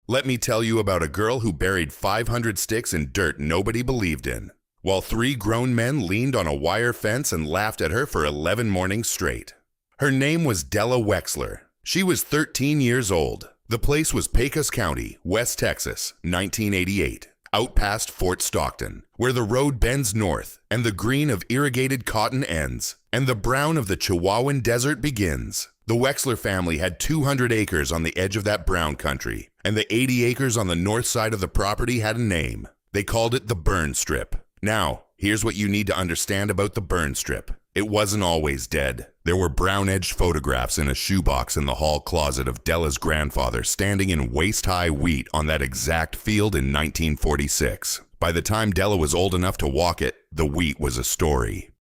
Let me tell you about a girl who buried 500 sticks in dirt nobody believed in, while 3 grown men leaned on a wire fence and laughed at her for 11 mornings straight. Her name was Della Wexler. She was 13 years old. The place was Pecos County, West Texas, 1988, out past Fort Stockton, where the road bends north and the green of irrigated cotton ends, and the brown of the Chihuahuan Desert begins. The Wexler family had 200 acres on the edge of that brown country, and the 80 acres on the north side of the property had a name. They called it the burn strip. Now, here's what you need to understand about the burn strip. It wasn't always dead. There were brown-edged photographs in a shoebox in the hall closet of Della's grandfather standing in waist-high wheat on that exact field in 1946. By the time Della was old enough to walk it, the wheat was a story.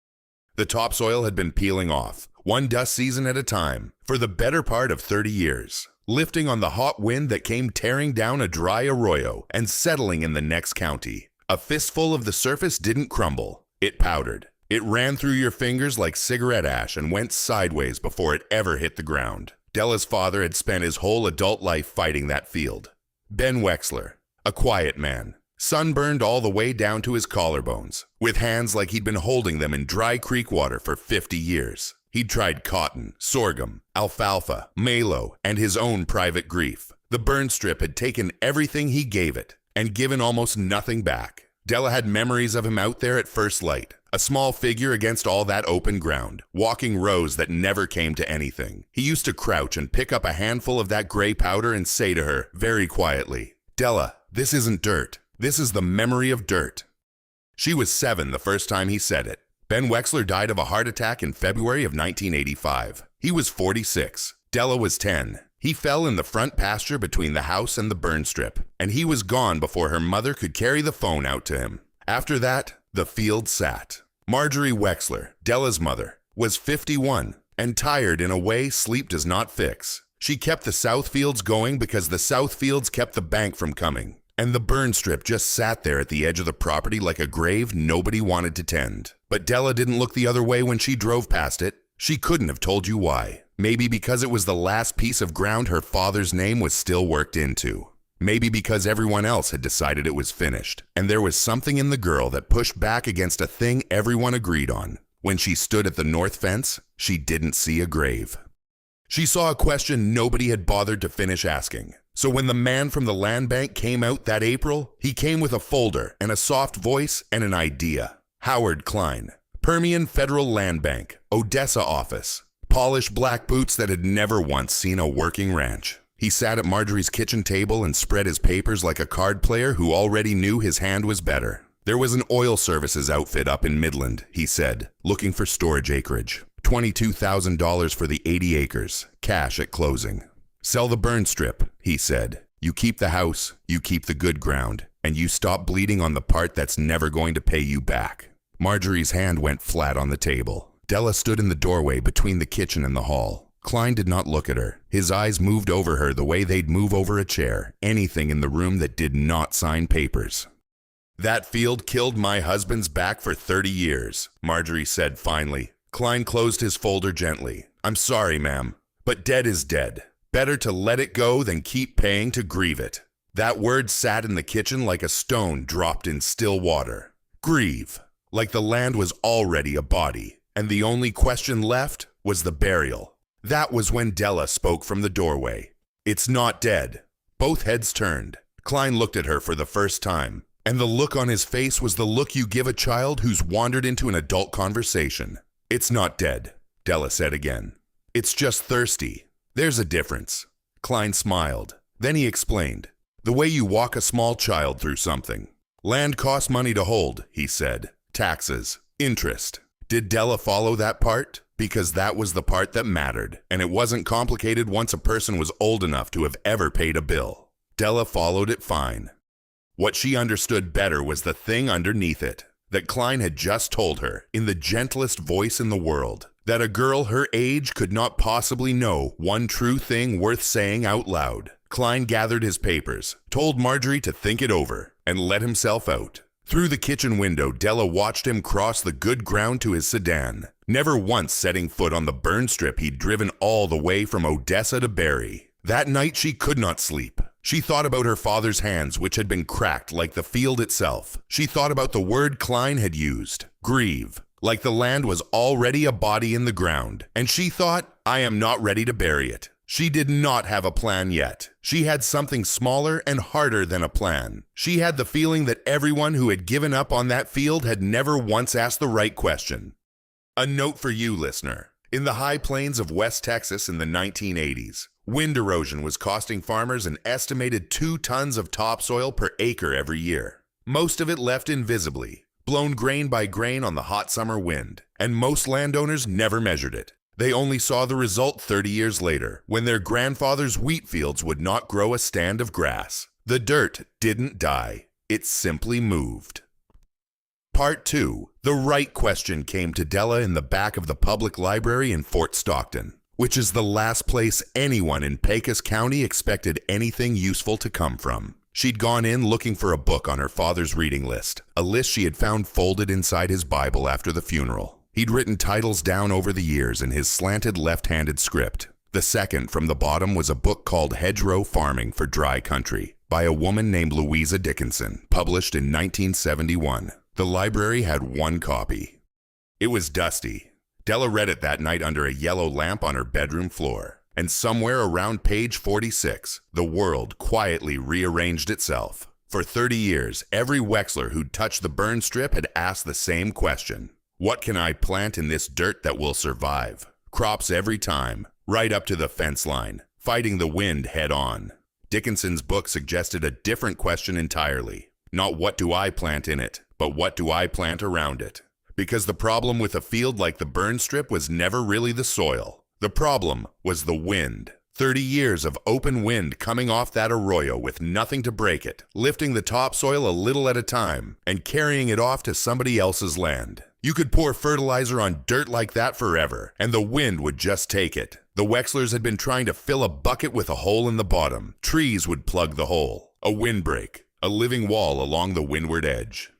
The topsoil had been peeling off, one dust season at a time, for the better part of 30 years, lifting on the hot wind that came tearing down a dry arroyo and settling in the next county. A fistful of the surface didn't crumble. It powdered. It ran through your fingers like cigarette ash and went sideways before it ever hit the ground. Della's father had spent his whole adult life fighting that field. Ben Wexler, a quiet man, sunburned all the way down to his collarbones, with hands like he'd been holding them in dry creek water for 50 years. He'd tried cotton, sorghum, alfalfa, malo, and his own private grief. The burn strip had taken everything he gave it and given almost nothing back. Della had memories of him out there at first light, a small figure against all that open ground, walking rows that never came to anything. He used to crouch and pick up a handful of that gray powder and say to her, very quietly, "Della, this isn't dirt. This is the memory of dirt." She was 7 the first time he said it. Ben Wexler died of a heart attack in February of 1985. He was 46. Della was 10. He fell in the front pasture between the house and the burn strip, and he was gone before her mother could carry the phone out to him. After that, the field sat. Marjorie Wexler, Della's mother, was 51 and tired in a way sleep does not fix. She kept the south fields going because the south fields kept the bank from coming, and the burn strip just sat there at the edge of the property like a grave nobody wanted to tend. But Della didn't look the other way when she drove past it. She couldn't have told you why. Maybe because it was the last piece of ground her father's name was still worked into. Maybe because everyone else had decided it was finished, and there was something in the girl that pushed back against a thing everyone agreed on. When she stood at the north fence, she didn't see a grave. She saw a question nobody had bothered to finish asking. So when the man from the land bank came out that April, he came with a folder and a soft voice and an idea. Howard Klein, Permian Federal Land Bank, Odessa office. Polished black boots that had never once seen a working ranch. He sat at Marjorie's kitchen table and spread his papers like a card player who already knew his hand was better. There was an oil services outfit up in Midland, he said, looking for storage acreage. $22,000 for the 80 acres, cash at closing. Sell the burn strip, he said. You keep the house, you keep the good ground, and you stop bleeding on the part that's never going to pay you back. Marjorie's hand went flat on the table. Della stood in the doorway between the kitchen and the hall. Klein did not look at her. His eyes moved over her the way they'd move over a chair, anything in the room that did not sign papers. That field killed my husband's back for 30 years, Marjorie said finally. Klein closed his folder gently. I'm sorry, ma'am, but dead is dead. Better to let it go than keep paying to grieve it. That word sat in the kitchen like a stone dropped in still water. Grieve, like the land was already a body. And the only question left was the burial. That was when Della spoke from the doorway. It's not dead. Both heads turned. Klein looked at her for the first time, and the look on his face was the look you give a child who's wandered into an adult conversation. It's not dead, Della said again. It's just thirsty. There's a difference. Klein smiled. Then he explained. The way you walk a small child through something. Land costs money to hold, he said. Taxes, interest. Did Della follow that part? Because that was the part that mattered, and it wasn't complicated once a person was old enough to have ever paid a bill. Della followed it fine. What she understood better was the thing underneath it, that Klein had just told her, in the gentlest voice in the world, that a girl her age could not possibly know one true thing worth saying out loud. Klein gathered his papers, told Marjorie to think it over, and let himself out. Through the kitchen window, Della watched him cross the good ground to his sedan, never once setting foot on the burn strip he'd driven all the way from Odessa to bury. That night she could not sleep. She thought about her father's hands, which had been cracked like the field itself. She thought about the word Klein had used, grieve, like the land was already a body in the ground. And she thought, I am not ready to bury it. She did not have a plan yet. She had something smaller and harder than a plan. She had the feeling that everyone who had given up on that field had never once asked the right question. A note for you, listener. In the high plains of West Texas in the 1980s, wind erosion was costing farmers an estimated 2 tons of topsoil per acre every year. Most of it left invisibly, blown grain by grain on the hot summer wind, and most landowners never measured it. They only saw the result 30 years later, when their grandfather's wheat fields would not grow a stand of grass. The dirt didn't die, it simply moved. Part 2. The right question came to Della in the back of the public library in Fort Stockton, which is the last place anyone in Pecos County expected anything useful to come from. She'd gone in looking for a book on her father's reading list, a list she had found folded inside his Bible after the funeral. He'd written titles down over the years in his slanted left-handed script. The second from the bottom was a book called Hedgerow Farming for Dry Country by a woman named Louisa Dickinson, published in 1971. The library had 1 copy. It was dusty. Della read it that night under a yellow lamp on her bedroom floor. And somewhere around page 46, the world quietly rearranged itself. For 30 years, every Wexler who'd touched the burn strip had asked the same question. What can I plant in this dirt that will survive? Crops every time, right up to the fence line, fighting the wind head on. Dickinson's book suggested a different question entirely. Not what do I plant in it, but what do I plant around it? Because the problem with a field like the burn strip was never really the soil. The problem was the wind. 30 years of open wind coming off that arroyo with nothing to break it, lifting the topsoil a little at a time, and carrying it off to somebody else's land. You could pour fertilizer on dirt like that forever, and the wind would just take it. The Wexlers had been trying to fill a bucket with a hole in the bottom. Trees would plug the hole. A windbreak, a living wall along the windward edge.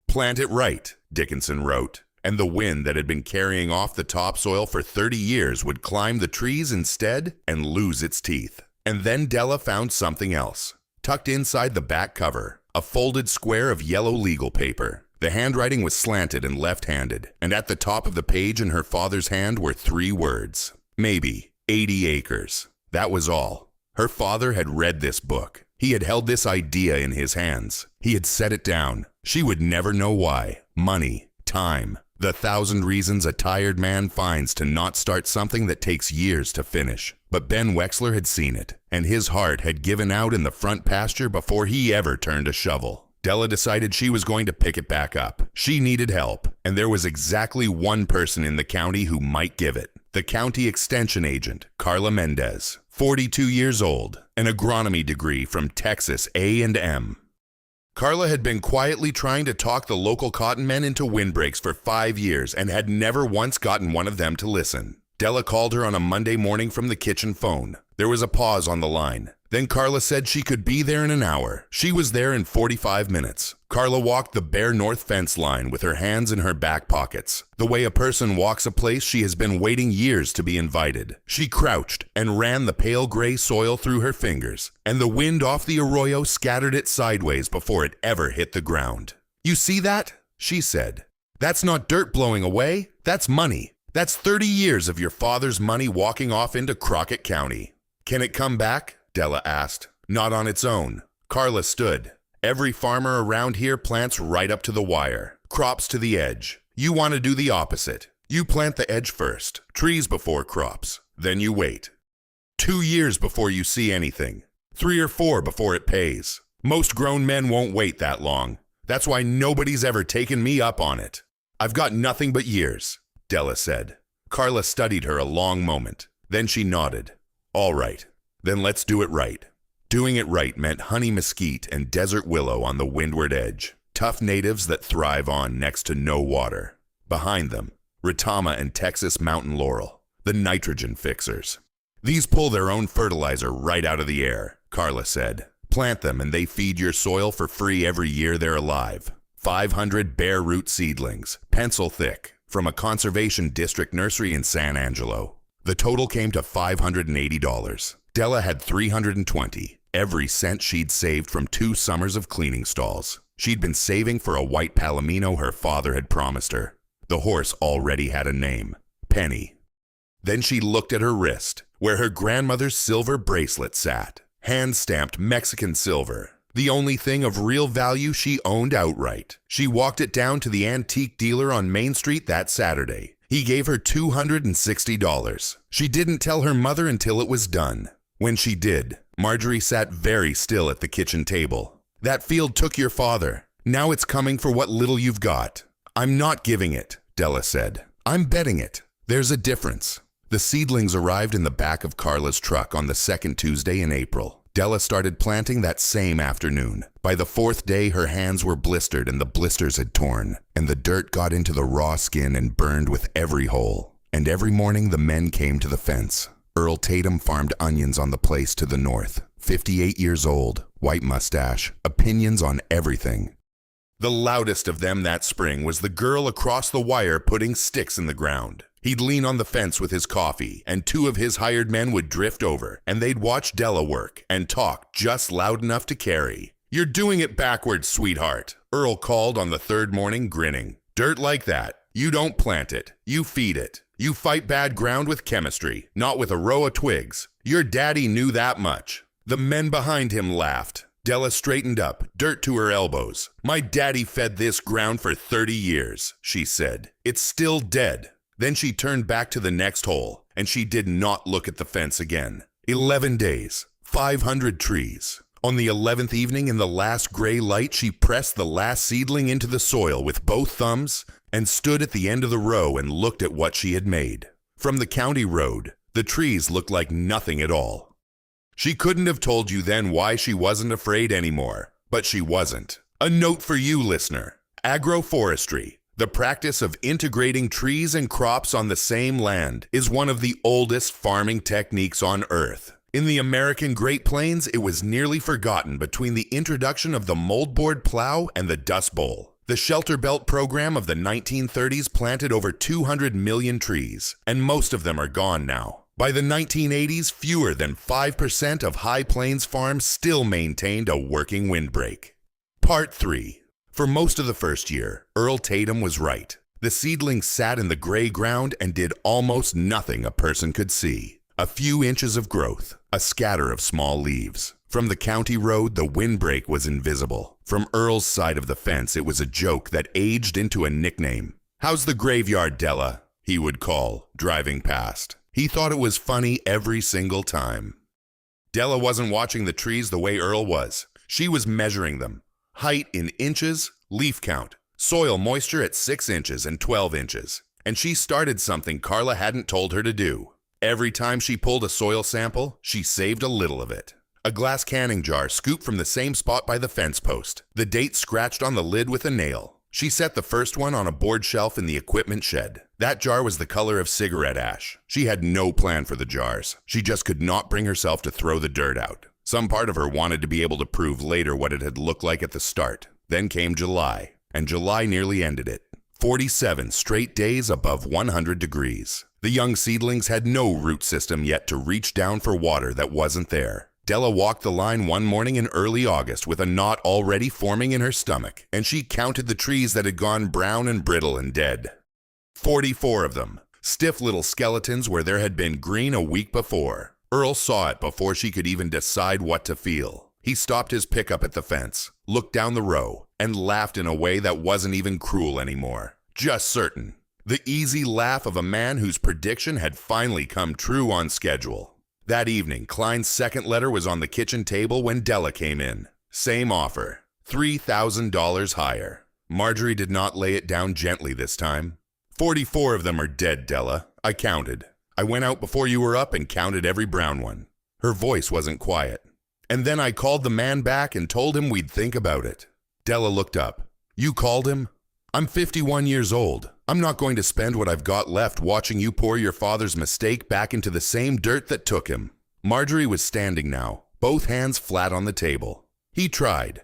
Plant it right, Dickinson wrote, and the wind that had been carrying off the topsoil for 30 years would climb the trees instead and lose its teeth. And then Della found something else. Tucked inside the back cover, a folded square of yellow legal paper. The handwriting was slanted and left-handed, and at the top of the page in her father's hand were 3 words. Maybe 80 acres. That was all. Her father had read this book. He had held this idea in his hands. He had set it down. She would never know why. Money, time, the 1,000 reasons a tired man finds to not start something that takes years to finish. But Ben Wexler had seen it, and his heart had given out in the front pasture before he ever turned a shovel. Della decided she was going to pick it back up. She needed help, and there was exactly one person in the county who might give it. The county extension agent, Carla Mendez, 42 years old, an agronomy degree from Texas A&M. Carla had been quietly trying to talk the local cotton men into windbreaks for 5 years and had never once gotten one of them to listen. Della called her on a Monday morning from the kitchen phone. There was a pause on the line. Then Carla said she could be there in an hour. She was there in 45 minutes. Carla walked the bare north fence line with her hands in her back pockets, the way a person walks a place she has been waiting years to be invited. She crouched and ran the pale gray soil through her fingers, and the wind off the arroyo scattered it sideways before it ever hit the ground. "You see that?" she said. "That's not dirt blowing away. That's money. That's 30 years of your father's money walking off into Crockett County." "Can it come back?" Della asked. "Not on its own." Carla stood. "Every farmer around here plants right up to the wire. Crops to the edge. You want to do the opposite. You plant the edge first. Trees before crops. Then you wait. 2 years before you see anything. 3 or 4 before it pays. Most grown men won't wait that long. That's why nobody's ever taken me up on it." "I've got nothing but years," Della said. Carla studied her a long moment. Then she nodded. "All right. Then let's do it right." Doing it right meant honey mesquite and desert willow on the windward edge, tough natives that thrive on next to no water. Behind them, Retama and Texas mountain laurel, the nitrogen fixers. "These pull their own fertilizer right out of the air," Carla said. "Plant them and they feed your soil for free every year they're alive. 500 bare root seedlings, pencil thick, from a conservation district nursery in San Angelo. The total came to $580. Della had 320, every cent she'd saved from 2 summers of cleaning stalls. She'd been saving for a white palomino her father had promised her. The horse already had a name, Penny. Then she looked at her wrist, where her grandmother's silver bracelet sat, hand-stamped Mexican silver, the only thing of real value she owned outright. She walked it down to the antique dealer on Main Street that Saturday. He gave her $260. She didn't tell her mother until it was done. When she did, Marjorie sat very still at the kitchen table. That field took your father. Now it's coming for what little you've got. I'm not giving it, Della said. I'm betting it. There's a difference. The seedlings arrived in the back of Carla's truck on the second Tuesday in April. Della started planting that same afternoon. By the 4th day, her hands were blistered and the blisters had torn, and the dirt got into the raw skin and burned with every hole. And every morning the men came to the fence. Earl Tatum farmed onions on the place to the north. 58 years old, white mustache, opinions on everything. The loudest of them that spring was the girl across the wire putting sticks in the ground. He'd lean on the fence with his coffee, and 2 of his hired men would drift over, and they'd watch Della work and talk just loud enough to carry. You're doing it backwards, sweetheart, Earl called on the 3rd morning, grinning. Dirt like that, you don't plant it, you feed it. You fight bad ground with chemistry, not with a row of twigs. Your daddy knew that much. The men behind him laughed. Della straightened up, dirt to her elbows. My daddy fed this ground for 30 years, she said. It's still dead. Then she turned back to the next hole, and she did not look at the fence again. 11 days, 500 trees. On the 11th evening, in the last gray light, she pressed the last seedling into the soil with both thumbs and stood at the end of the row and looked at what she had made. From the county road, the trees looked like nothing at all. She couldn't have told you then why she wasn't afraid anymore, but she wasn't. A note for you, listener. Agroforestry, the practice of integrating trees and crops on the same land, is one of the oldest farming techniques on Earth. In the American Great Plains, it was nearly forgotten between the introduction of the moldboard plow and the Dust Bowl. The Shelter Belt program of the 1930s planted over 200 million trees, and most of them are gone now. By the 1980s, fewer than 5% of High Plains farms still maintained a working windbreak. Part 3. For most of the first year, Earl Tatum was right. The seedlings sat in the gray ground and did almost nothing a person could see. A few inches of growth, a scatter of small leaves. From the county road, the windbreak was invisible. From Earl's side of the fence, it was a joke that aged into a nickname. "How's the graveyard, Della?" he would call, driving past. He thought it was funny every single time. Della wasn't watching the trees the way Earl was. She was measuring them. Height in inches, leaf count, soil moisture at 6 inches and 12 inches. And she started something Carla hadn't told her to do. Every time she pulled a soil sample, she saved a little of it. A glass canning jar scooped from the same spot by the fence post. The date scratched on the lid with a nail. She set the first one on a board shelf in the equipment shed. That jar was the color of cigarette ash. She had no plan for the jars. She just could not bring herself to throw the dirt out. Some part of her wanted to be able to prove later what it had looked like at the start. Then came July, and July nearly ended it. 47 straight days above 100 degrees. The young seedlings had no root system yet to reach down for water that wasn't there. Della walked the line one morning in early August with a knot already forming in her stomach, and she counted the trees that had gone brown and brittle and dead. 44 of them, stiff little skeletons where there had been green a week before. Earl saw it before she could even decide what to feel. He stopped his pickup at the fence, looked down the row, and laughed in a way that wasn't even cruel anymore. Just certain. The easy laugh of a man whose prediction had finally come true on schedule. That evening, Klein's second letter was on the kitchen table when Della came in. Same offer, $3,000 higher. Marjorie did not lay it down gently this time. 44 of them are dead, Della. I counted. I went out before you were up and counted every brown one. Her voice wasn't quiet. And then I called the man back and told him we'd think about it. Della looked up. You called him? I'm 51 years old. I'm not going to spend what I've got left watching you pour your father's mistake back into the same dirt that took him. Marjorie was standing now, both hands flat on the table. He tried.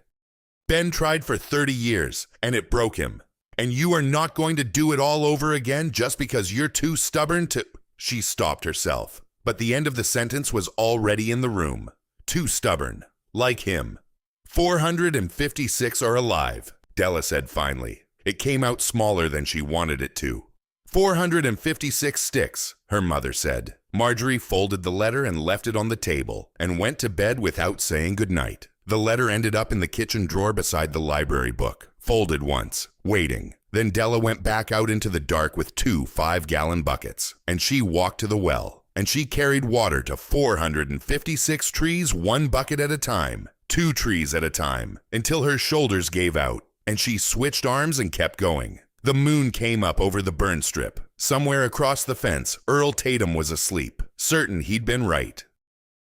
Ben tried for 30 years, and it broke him. And you are not going to do it all over again just because you're too stubborn to... She stopped herself. but the end of the sentence was already in the room. Too stubborn. Like him. 456 are alive, Della said finally. It came out smaller than she wanted it to. 456 sticks, her mother said. Marjorie folded the letter and left it on the table and went to bed without saying goodnight. The letter ended up in the kitchen drawer beside the library book, folded once, waiting. Then Della went back out into the dark with 2 5-gallon buckets, and she walked to the well, and she carried water to 456 trees 1 bucket at a time, 2 trees at a time, until her shoulders gave out, and she switched arms and kept going. The moon came up over the burn strip. Somewhere across the fence, Earl Tatum was asleep, certain he'd been right.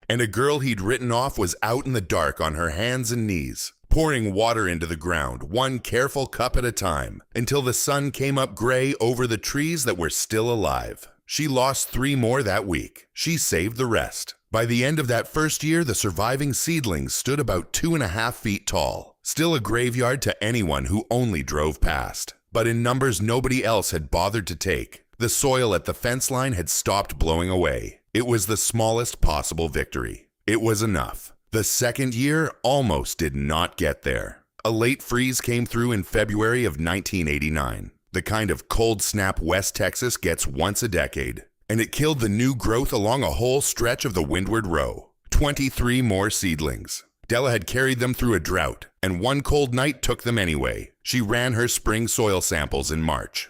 And a girl he'd written off was out in the dark on her hands and knees, pouring water into the ground, 1 careful cup at a time, until the sun came up gray over the trees that were still alive. She lost 3 more that week. She saved the rest. By the end of that first year, the surviving seedlings stood about 2.5 feet tall, still a graveyard to anyone who only drove past. But in numbers nobody else had bothered to take. The soil at the fence line had stopped blowing away. It was the smallest possible victory. It was enough. The second year almost did not get there. A late freeze came through in February of 1989, the kind of cold snap West Texas gets once a decade, and it killed the new growth along a whole stretch of the windward row. 23 more seedlings. Della had carried them through a drought, and one cold night took them anyway. She ran her spring soil samples in March.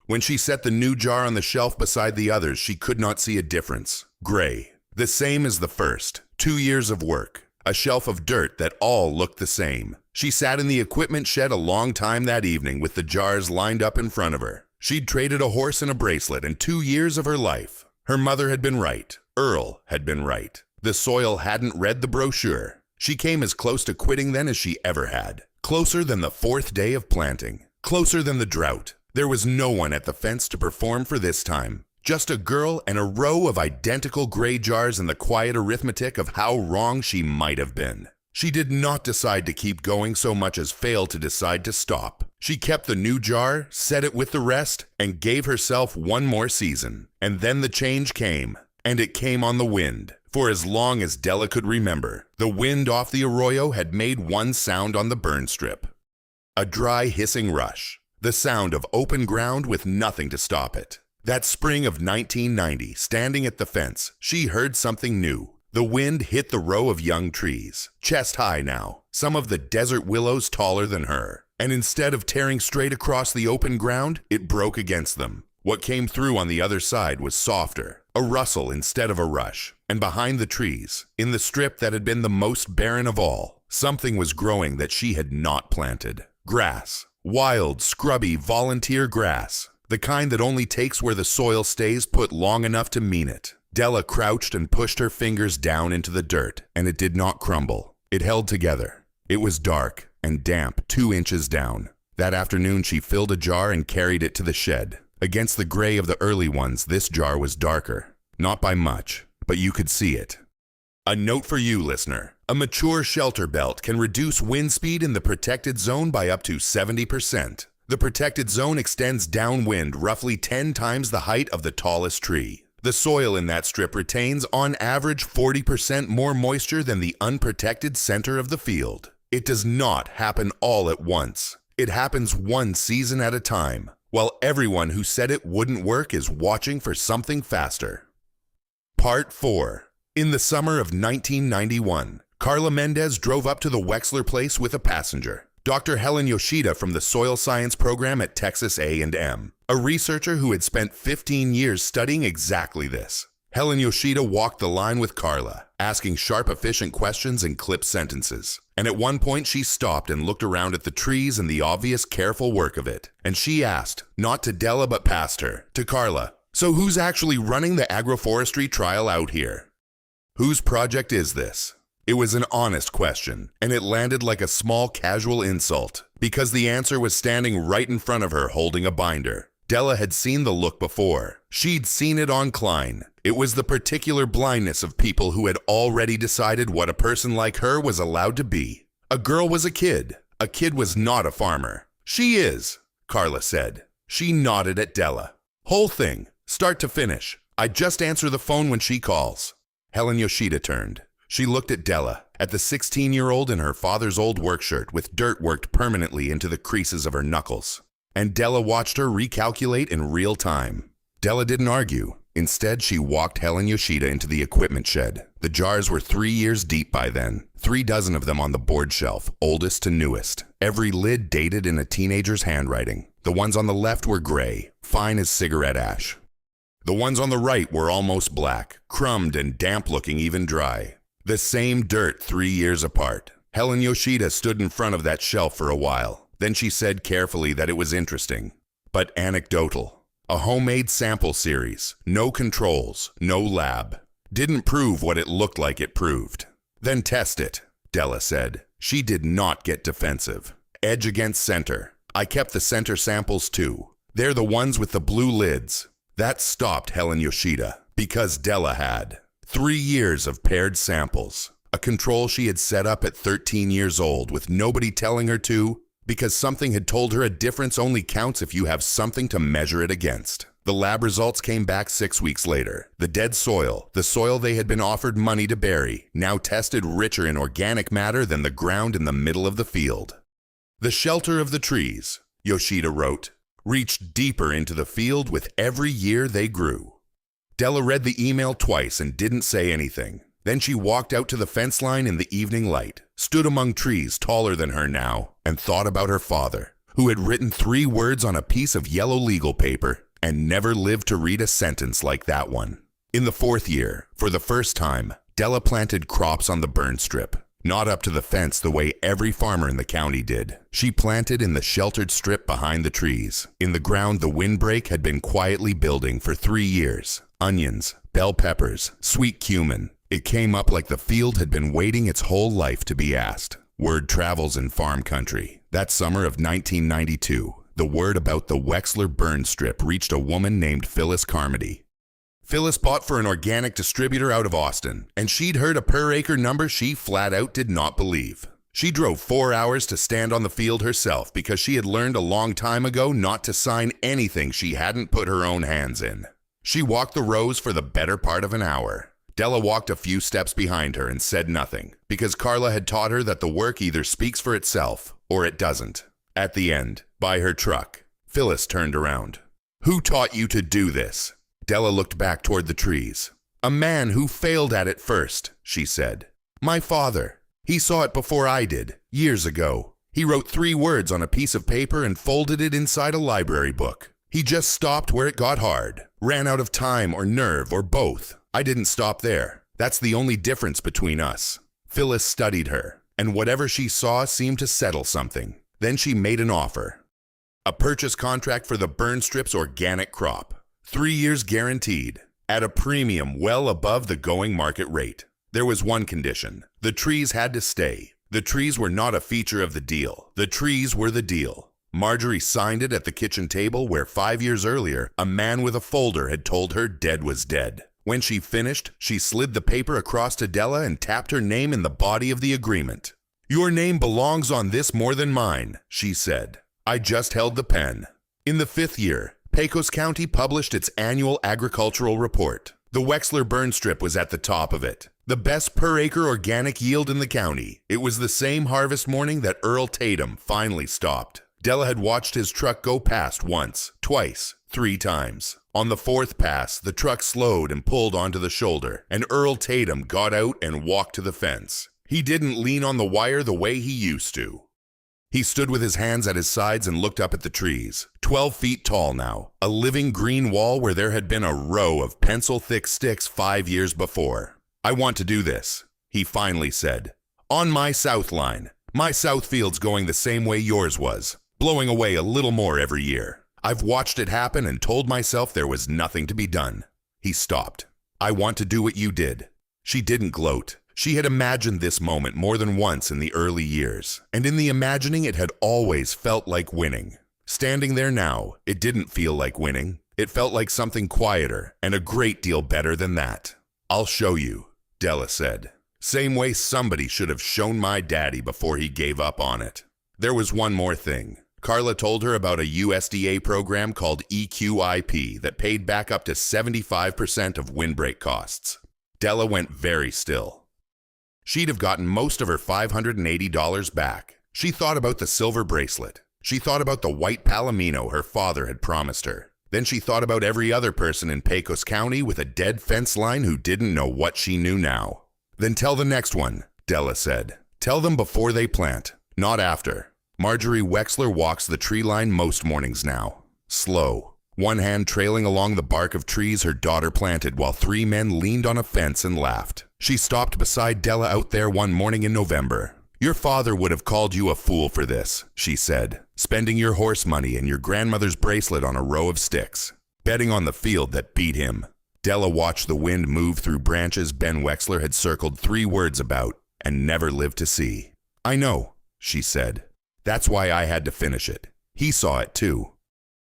When she set the new jar on the shelf beside the others, she could not see a difference. Gray. The same as the first. 2 years of work. A shelf of dirt that all looked the same. She sat in the equipment shed a long time that evening with the jars lined up in front of her. She'd traded a horse and a bracelet in 2 years of her life. Her mother had been right. Earl had been right. The soil hadn't read the brochure. She came as close to quitting then as she ever had. Closer than the 4th day of planting. Closer than the drought. There was no one at the fence to perform for this time. Just a girl and a row of identical gray jars and the quiet arithmetic of how wrong she might have been. She did not decide to keep going so much as fail to decide to stop. She kept the new jar, set it with the rest, and gave herself 1 more season. And then the change came. And it came on the wind. For as long as Della could remember, the wind off the arroyo had made 1 sound on the burn strip. A dry, hissing rush. The sound of open ground with nothing to stop it. That spring of 1990, standing at the fence, she heard something new. The wind hit the row of young trees, chest high now, some of the desert willows taller than her. And instead of tearing straight across the open ground, it broke against them. What came through on the other side was softer, a rustle instead of a rush. And behind the trees, in the strip that had been the most barren of all, something was growing that she had not planted. Grass. Wild, scrubby, volunteer grass. The kind that only takes where the soil stays put long enough to mean it. Della crouched and pushed her fingers down into the dirt, and it did not crumble. It held together. It was dark and damp 2 inches down. That afternoon she filled a jar and carried it to the shed. Against the gray of the early ones, this jar was darker. Not by much, but you could see it. A note for you, listener. A mature shelter belt can reduce wind speed in the protected zone by up to 70%. The protected zone extends downwind roughly 10 times the height of the tallest tree. The soil in that strip retains, on average, 40% more moisture than the unprotected center of the field. It does not happen all at once. It happens 1 season at a time, while everyone who said it wouldn't work is watching for something faster. Part 4. In the summer of 1991, Carla Mendez drove up to the Wexler place with a passenger, Dr. Helen Yoshida from the Soil Science program at Texas A&M, a researcher who had spent 15 years studying exactly this. Helen Yoshida walked the line with Carla, asking sharp, efficient questions in clipped sentences. And at one point she stopped and looked around at the trees and the obvious careful work of it. And she asked, not to Della but past her, to Carla, "So who's actually running the agroforestry trial out here? Whose project is this?" It was an honest question, and it landed like a small casual insult, because the answer was standing right in front of her holding a binder. Della had seen the look before. She'd seen it on Klein. It was the particular blindness of people who had already decided what a person like her was allowed to be. A girl was a kid. A kid was not a farmer. "She is," Carla said. She nodded at Della. "Whole thing, start to finish. I just answer the phone when she calls. Helen Yoshida turned. She looked at Della, at the 16-year-old in her father's old work shirt with dirt worked permanently into the creases of her knuckles. And Della watched her recalculate in real time. Della didn't argue. Instead, she walked Helen Yoshida into the equipment shed. The jars were 3 years deep by then, 36 of them on the board shelf, oldest to newest. Every lid dated in a teenager's handwriting. The ones on the left were gray, fine as cigarette ash. The ones on the right were almost black, crumbed and damp-looking even dry. The same dirt 3 years apart. Helen Yoshida stood in front of that shelf for a while. Then she said carefully that it was interesting, but anecdotal. A homemade sample series, no controls, no lab. Didn't prove what it looked like it proved. Then test it, Della said. She did not get defensive. Edge against center. I kept the center samples too. They're the ones with the blue lids. That stopped Helen Yoshida, because Della had 3 years of paired samples, a control she had set up at 13 years old with nobody telling her to, because something had told her a difference only counts if you have something to measure it against. The lab results came back 6 weeks later. The dead soil, the soil they had been offered money to bury, now tested richer in organic matter than the ground in the middle of the field. The shelter of the trees, Yoshida wrote, reached deeper into the field with every year they grew. Della read the email twice and didn't say anything. Then she walked out to the fence line in the evening light, stood among trees taller than her now, and thought about her father, who had written 3 words on a piece of yellow legal paper and never lived to read a sentence like that one. In the 4th year, for the first time, Della planted crops on the burn strip. Not up to the fence the way every farmer in the county did. She planted in the sheltered strip behind the trees. In the ground the windbreak had been quietly building for 3 years. Onions, bell peppers, sweet cumin. It came up like the field had been waiting its whole life to be asked. Word travels in farm country. That summer of 1992, the word about the Wexler burn strip reached a woman named Phyllis Carmody. Phyllis bought for an organic distributor out of Austin, and she'd heard a per-acre number she flat out did not believe. She drove 4 hours to stand on the field herself because she had learned a long time ago not to sign anything she hadn't put her own hands in. She walked the rows for the better part of an hour. Della walked a few steps behind her and said nothing, because Carla had taught her that the work either speaks for itself or it doesn't. At the end, by her truck, Phyllis turned around. "Who taught you to do this?" Della looked back toward the trees. "A man who failed at it first," she said. "My father. He saw it before I did, years ago. He wrote 3 words on a piece of paper and folded it inside a library book. He just stopped where it got hard, ran out of time or nerve or both. I didn't stop there. That's the only difference between us." Phyllis studied her, and whatever she saw seemed to settle something. Then she made an offer. A purchase contract for the burn strip's organic crop. 3 years guaranteed, at a premium well above the going market rate. There was one condition. The trees had to stay. The trees were not a feature of the deal. The trees were the deal. Marjorie signed it at the kitchen table where 5 years earlier, a man with a folder had told her dead was dead. When she finished, she slid the paper across to Della and tapped her name in the body of the agreement. "Your name belongs on this more than mine," she said. I just held the pen. In the 5th year, Pecos County published its annual agricultural report. The Wexler burn strip was at the top of it. The best per-acre organic yield in the county. It was the same harvest morning that Earl Tatum finally stopped. Della had watched his truck go past once, twice, 3 times. On the 4th pass, the truck slowed and pulled onto the shoulder, and Earl Tatum got out and walked to the fence. He didn't lean on the wire the way he used to. He stood with his hands at his sides and looked up at the trees, 12 feet tall now, a living green wall where there had been a row of pencil-thick sticks 5 years before. "I want to do this," he finally said. "On my south line. My south field's going the same way yours was, blowing away a little more every year. I've watched it happen and told myself there was nothing to be done." He stopped. "I want to do what you did." She didn't gloat. She had imagined this moment more than once in the early years, and in the imagining it had always felt like winning. Standing there now, it didn't feel like winning. It felt like something quieter and a great deal better than that. "I'll show you," Della said. "Same way somebody should have shown my daddy before he gave up on it." There was one more thing. Carla told her about a USDA program called EQIP that paid back up to 75% of windbreak costs. Della went very still. She'd have gotten most of her $580 back. She thought about the silver bracelet. She thought about the white palomino her father had promised her. Then she thought about every other person in Pecos County with a dead fence line who didn't know what she knew now. Then tell the next one, Della said. Tell them before they plant, not after. Marjorie Wexler walks the tree line most mornings now. Slow, one hand trailing along the bark of trees her daughter planted while three men leaned on a fence and laughed. She stopped beside Della out there one morning in November. Your father would have called you a fool for this, she said, spending your horse money and your grandmother's bracelet on a row of sticks, betting on the field that beat him. Della watched the wind move through branches Ben Wexler had circled 3 words about and never lived to see. I know, she said. That's why I had to finish it. He saw it too.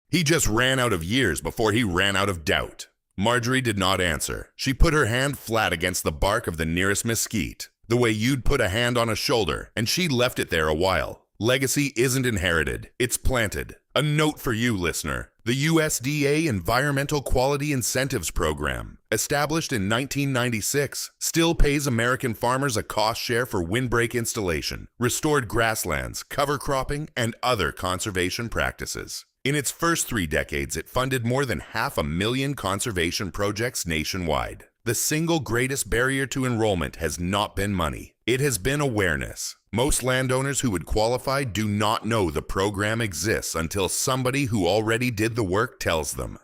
He just ran out of years before he ran out of doubt. Marjorie did not answer. She put her hand flat against the bark of the nearest mesquite, the way you'd put a hand on a shoulder, and she left it there a while. Legacy isn't inherited, it's planted. A note for you, listener. The USDA Environmental Quality Incentives Program, established in 1996, still pays American farmers a cost share for windbreak installation, restored grasslands, cover cropping, and other conservation practices. In its first 3 decades, it funded more than 500,000 conservation projects nationwide. The single greatest barrier to enrollment has not been money. It has been awareness. Most landowners who would qualify do not know the program exists until somebody who already did the work tells them.